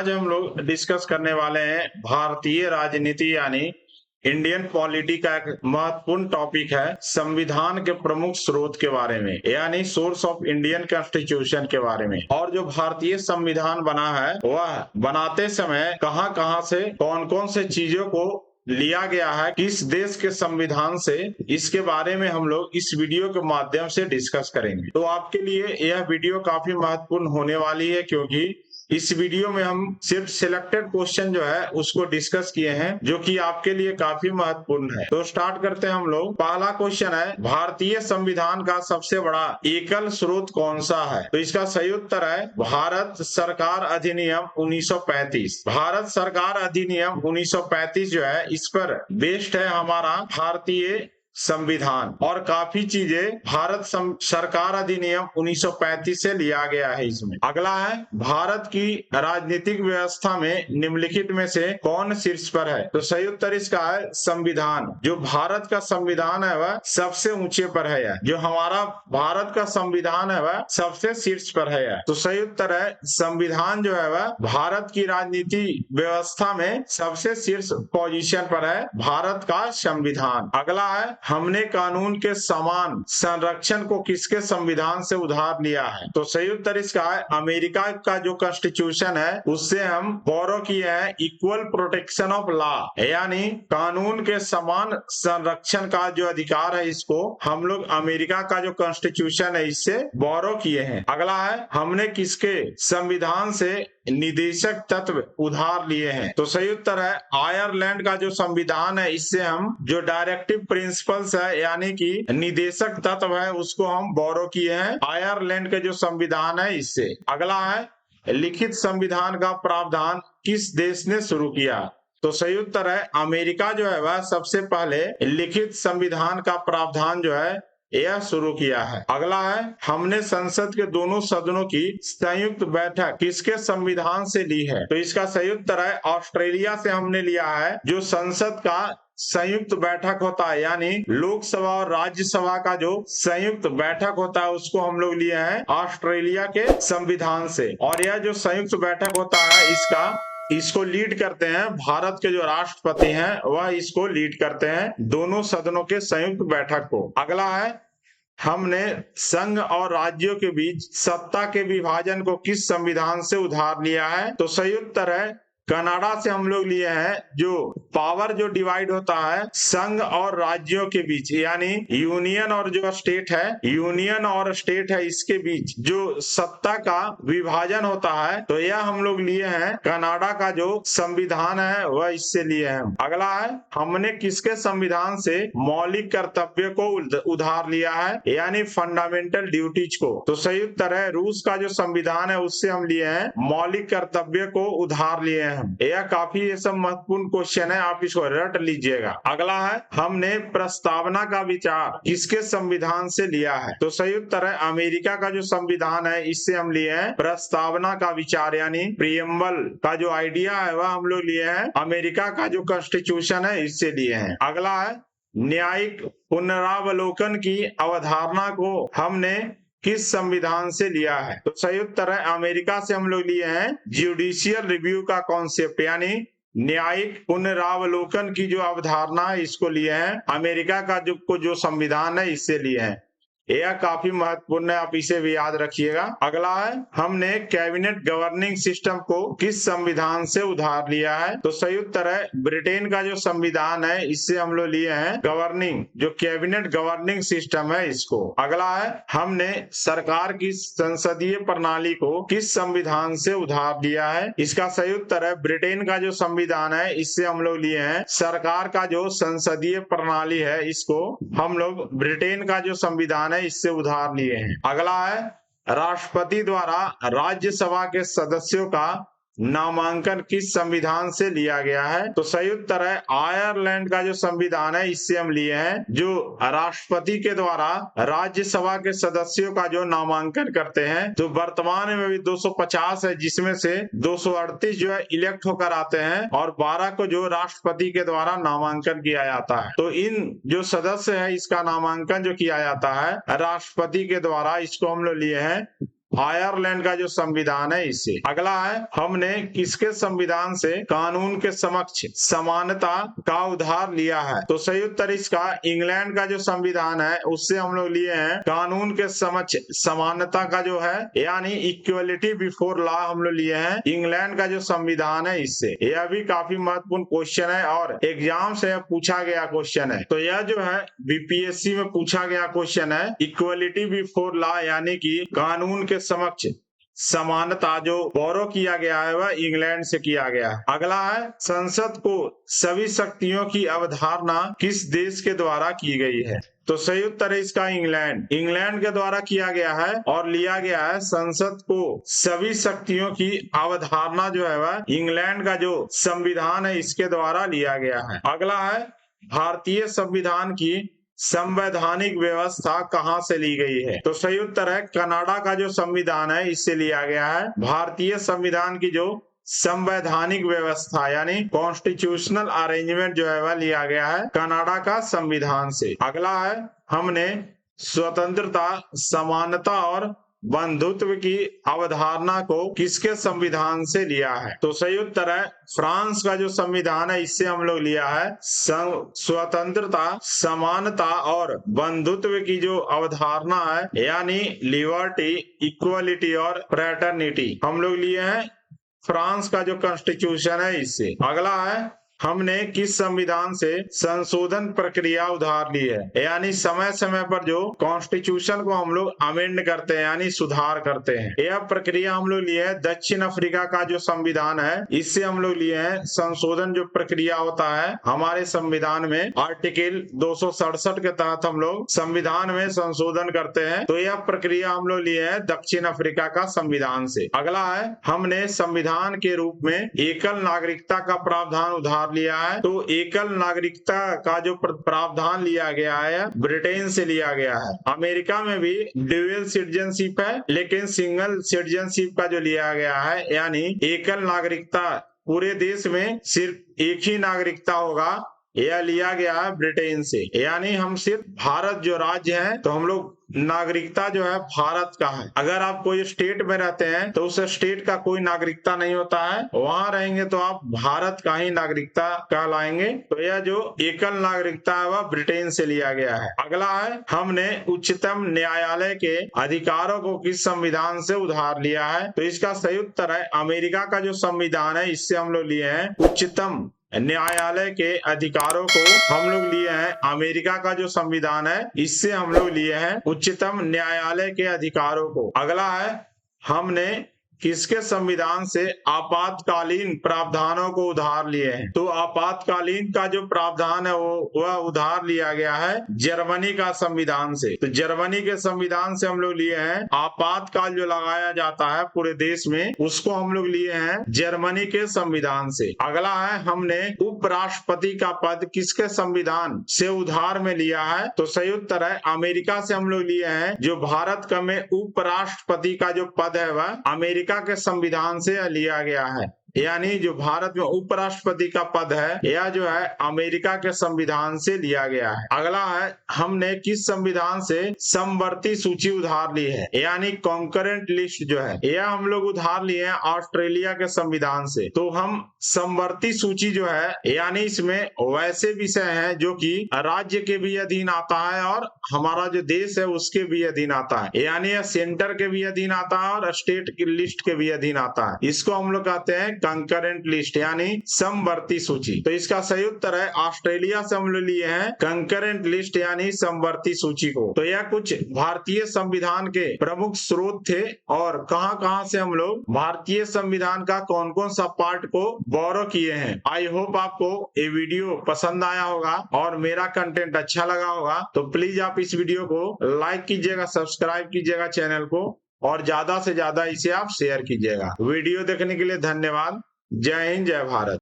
आज हम लोग डिस्कस करने वाले हैं भारतीय राजनीति यानी इंडियन पॉलिटी का एक महत्वपूर्ण टॉपिक है संविधान के प्रमुख स्रोत के बारे में यानी सोर्स ऑफ इंडियन कॉन्स्टिट्यूशन के बारे में। और जो भारतीय संविधान बना है वह बनाते समय कहां कहां से कौन कौन से चीजों को लिया गया है, किस देश के संविधान से, इसके बारे में हम लोग इस वीडियो के माध्यम से डिस्कस करेंगे। तो आपके लिए यह वीडियो काफी महत्वपूर्ण होने वाली है क्योंकि इस वीडियो में हम सिर्फ सिलेक्टेड क्वेश्चन जो है उसको डिस्कस किए हैं जो कि आपके लिए काफी महत्वपूर्ण है। तो स्टार्ट करते हैं हम लोग। पहला क्वेश्चन है भारतीय संविधान का सबसे बड़ा एकल स्रोत कौन सा है? तो इसका सही उत्तर है भारत सरकार अधिनियम 1935। भारत सरकार अधिनियम 1935 जो है इस पर बेस्ड है हमारा भारतीय संविधान और काफी चीजें भारत सरकार अधिनियम 1935 से लिया गया है इसमें। अगला है भारत की राजनीतिक व्यवस्था में निम्नलिखित में से कौन शीर्ष पर है? तो सही उत्तर इसका है संविधान। जो भारत का संविधान है वह सबसे ऊंचे पर है। जो हमारा भारत का संविधान है वह सबसे शीर्ष पर है। तो सही उत्तर है संविधान जो है वह भारत की राजनीति व्यवस्था में सबसे शीर्ष पोजीशन पर है भारत का संविधान। अगला है हमने कानून के समान संरक्षण को किसके संविधान से उधार लिया है? तो सही उत्तर इसका है अमेरिका का जो कॉन्स्टिट्यूशन है उससे हम बोरो किए हैं इक्वल प्रोटेक्शन ऑफ लॉ यानी कानून के समान संरक्षण का जो अधिकार है इसको हम लोग अमेरिका का जो कॉन्स्टिट्यूशन है इससे बोरो किए हैं। अगला है हमने किसके संविधान से निदेशक तत्व उधार लिए हैं? तो सही उत्तर है आयरलैंड का जो संविधान है इससे हम जो डायरेक्टिव प्रिंसिपल्स है यानी कि निदेशक तत्व है उसको हम बोरो किए हैं आयरलैंड के जो संविधान है इससे। अगला है लिखित संविधान का प्रावधान किस देश ने शुरू किया? तो सही उत्तर है अमेरिका जो है वह सबसे पहले लिखित संविधान का प्रावधान जो है यह शुरू किया है। अगला है हमने संसद के दोनों सदनों की संयुक्त बैठक किसके संविधान से ली है? तो इसका सही उत्तर है ऑस्ट्रेलिया से हमने लिया है। जो संसद का संयुक्त बैठक होता है यानी लोकसभा और राज्यसभा का जो संयुक्त बैठक होता है उसको हम लोग लिए हैं ऑस्ट्रेलिया के संविधान से। और यह जो संयुक्त बैठक होता है इसको लीड करते हैं भारत के जो राष्ट्रपति हैं वह इसको लीड करते हैं दोनों सदनों के संयुक्त बैठक को। अगला है हमने संघ और राज्यों के बीच सत्ता के विभाजन को किस संविधान से उधार लिया है? तो सही उत्तर है कनाडा से हम लोग लिए हैं। जो पावर जो डिवाइड होता है संघ और राज्यों के बीच यानी यूनियन और जो स्टेट है यूनियन और स्टेट है इसके बीच जो सत्ता का विभाजन होता है तो यह हम लोग लिए हैं कनाडा का जो संविधान है वह इससे लिए हैं। अगला है हमने किसके संविधान से मौलिक कर्तव्य को उधार लिया है यानी फंडामेंटल ड्यूटीज को? तो सही उत्तर है रूस का जो संविधान है उससे हम लिए हैं मौलिक कर्तव्य को उधार लिए हैं। यह काफी ये सब महत्वपूर्ण क्वेश्चन है, आप इसको रट लीजिएगा। अगला है हमने प्रस्तावना का विचार किसके संविधान से लिया है? तो सही उत्तर है अमेरिका का जो संविधान है इससे हम लिए हैं प्रस्तावना का विचार यानी प्रियम्बल का जो आइडिया है वह हम लोग लिए हैं अमेरिका का जो कॉन्स्टिट्यूशन है इससे लिए हैं। अगला है न्यायिक पुनरावलोकन की अवधारणा को हमने किस संविधान से लिया है? तो सही उत्तर है अमेरिका से हम लोग लिए हैं जुडिशियल रिव्यू का कॉन्सेप्ट यानी न्यायिक पुनरावलोकन की जो अवधारणा है इसको लिए हैं अमेरिका का जो संविधान है इससे लिए हैं। यह काफी महत्वपूर्ण है, आप इसे भी याद रखिएगा। अगला है हमने कैबिनेट गवर्निंग सिस्टम को किस संविधान से उधार लिया है? तो सही उत्तर है ब्रिटेन का जो संविधान है इससे हम लोग लिए हैं गवर्निंग जो कैबिनेट गवर्निंग सिस्टम है इसको। अगला है हमने सरकार की संसदीय प्रणाली को किस संविधान से उधार लिया है? इसका सही उत्तर है ब्रिटेन का जो संविधान है इससे हम लोग लिए हैं सरकार का जो संसदीय प्रणाली है इसको हम लोग ब्रिटेन का जो संविधान है इससे उधार लिए हैं। अगला है राष्ट्रपति द्वारा राज्यसभा के सदस्यों का नामांकन किस संविधान से लिया गया है? तो सही उत्तर है आयरलैंड का जो संविधान है इससे हम लिए हैं जो राष्ट्रपति के द्वारा राज्यसभा के सदस्यों का जो नामांकन करते हैं। तो वर्तमान में भी 250 है जिसमें से 238 जो है इलेक्ट होकर आते हैं और 12 को जो राष्ट्रपति के द्वारा नामांकन किया जाता है। तो इन जो सदस्य है इसका नामांकन जो किया जाता है राष्ट्रपति के द्वारा इसको हम लोग लिए हैं आयरलैंड का जो संविधान है इससे। अगला है, हमने किसके संविधान से कानून के समक्ष समानता का उधार लिया है? तो सही उत्तर इसका इंग्लैंड का जो संविधान है उससे हम लोग लिए हैं कानून के समक्ष समानता का जो है, यानी इक्वलिटी बिफोर लॉ हम लोग लिए हैं इंग्लैंड का जो संविधान है इससे। यह भी काफी महत्वपूर्ण क्वेश्चन है और एग्जाम से पूछा गया क्वेश्चन है। तो यह जो है बीपीएससी में पूछा गया क्वेश्चन है, इक्वलिटी बिफोर लॉ यानी कि कानून के समक्ष समानता जो बोरो किया गया है वह इंग्लैंड से किया गया है। अगला है, संसद को सभी शक्तियों की अवधारणा किस देश के द्वारा की गई है? तो सही उत्तर है इसका इंग्लैंड के द्वारा किया गया है और लिया गया है। संसद को सभी शक्तियों की अवधारणा जो है वह इंग्लैंड का जो संविधान है इसके द्वारा लिया गया है। अगला है, भारतीय संविधान की संवैधानिक व्यवस्था कहां से ली गई है? तो सही उत्तर है कनाडा का जो संविधान है इससे लिया गया है। भारतीय संविधान की जो संवैधानिक व्यवस्था यानी कॉन्स्टिट्यूशनल अरेंजमेंट जो है वह लिया गया है कनाडा का संविधान से। अगला है, हमने स्वतंत्रता, समानता और बंधुत्व की अवधारणा को किसके संविधान से लिया है? तो सही उत्तर है फ्रांस का जो संविधान है इससे हम लोग लिया है स्वतंत्रता, समानता और बंधुत्व की जो अवधारणा है यानी लिबर्टी, इक्वलिटी और फ्रेटर्निटी हम लोग लिए हैं फ्रांस का जो कॉन्स्टिट्यूशन है इससे। अगला है, हमने किस संविधान से संशोधन प्रक्रिया उधार ली है? यानी समय समय पर जो कॉन्स्टिट्यूशन को हम लोग अमेंड करते हैं यानी सुधार करते हैं, यह प्रक्रिया हम लोग लिए है दक्षिण अफ्रीका का जो संविधान है इससे हम लोग लिए हैं संशोधन जो प्रक्रिया होता है हमारे संविधान में आर्टिकल 267 के तहत हम लोग संविधान में संशोधन करते हैं, तो यह प्रक्रिया हम लोग लिए हैं दक्षिण अफ्रीका का संविधान से। अगला है, हमने संविधान के रूप में एकल नागरिकता का प्रावधान उधार लिया है। तो एकल नागरिकता का जो प्रावधान लिया गया है ब्रिटेन से लिया गया है। अमेरिका में भी ड्यूअल सिटीजनशिप है लेकिन सिंगल सिटीजनशिप का जो लिया गया है यानी एकल नागरिकता, पूरे देश में सिर्फ एक ही नागरिकता होगा, यह लिया गया है ब्रिटेन से। यानी हम सिर्फ भारत जो राज्य है तो हम लोग नागरिकता जो है भारत का है। अगर आप कोई स्टेट में रहते हैं तो उस स्टेट का कोई नागरिकता नहीं होता है, वहां रहेंगे तो आप भारत का ही नागरिकता कहलाएंगे। तो यह जो एकल नागरिकता है वह ब्रिटेन से लिया गया है। अगला है, हमने उच्चतम न्यायालय के अधिकारों को किस संविधान से उधार लिया है? तो इसका सही उत्तर है अमेरिका का जो संविधान है इससे हम लोग लिए हैं उच्चतम न्यायालय के अधिकारों को हम लोग लिए हैं अमेरिका का जो संविधान है इससे हम लोग लिए हैं उच्चतम न्यायालय के अधिकारों को। अगला है, हमने किसके संविधान से आपातकालीन प्रावधानों को उधार लिए हैं? तो आपातकालीन का जो प्रावधान है वह उधार लिया गया है जर्मनी का संविधान से। तो जर्मनी के संविधान से हम लोग लिए हैं आपातकाल जो लगाया जाता है पूरे देश में उसको हम लोग लिए हैं जर्मनी के संविधान से। अगला है, हमने उपराष्ट्रपति का पद किसके संविधान से उधार में लिया है? तो सही उत्तर है अमेरिका से हम लोग लिए हैं। जो भारत का में उपराष्ट्रपति का जो पद है वह अमेरिका के संविधान से लिया गया है। यानी जो भारत में उपराष्ट्रपति का पद है यह जो है अमेरिका के संविधान से लिया गया है। अगला है, हमने किस संविधान से समवर्ती सूची उधार ली है? यानी कॉन्करेंट लिस्ट जो है यह हम लोग उधार लिए हैं ऑस्ट्रेलिया के संविधान से। तो हम समवर्ती सूची जो है यानी इसमें वैसे विषय हैं जो कि राज्य के भी अधीन आता है और हमारा जो देश है उसके भी अधीन आता है, यानी यह सेंटर के भी अधीन आता है और स्टेट की लिस्ट के भी अधीन आता है। इसको हम लोग कहते हैं कंकरेंट लिस्ट यानी समवर्ती सूची। तो इसका सही उत्तर है ऑस्ट्रेलिया से हम लोग लिए हैं कंकरेंट लिस्ट यानी समवर्ती सूची को। तो यह कुछ भारतीय संविधान के प्रमुख स्रोत थे और कहां कहां से हम लोग भारतीय संविधान का कौन कौन सा पार्ट को बोरो किए हैं। आई होप आपको ये वीडियो पसंद आया होगा और मेरा कंटेंट अच्छा लगा होगा। तो प्लीज आप इस वीडियो को लाइक कीजिएगा, सब्सक्राइब कीजिएगा चैनल को और ज्यादा से ज्यादा इसे आप शेयर कीजिएगा। वीडियो देखने के लिए धन्यवाद। जय हिंद, जय भारत।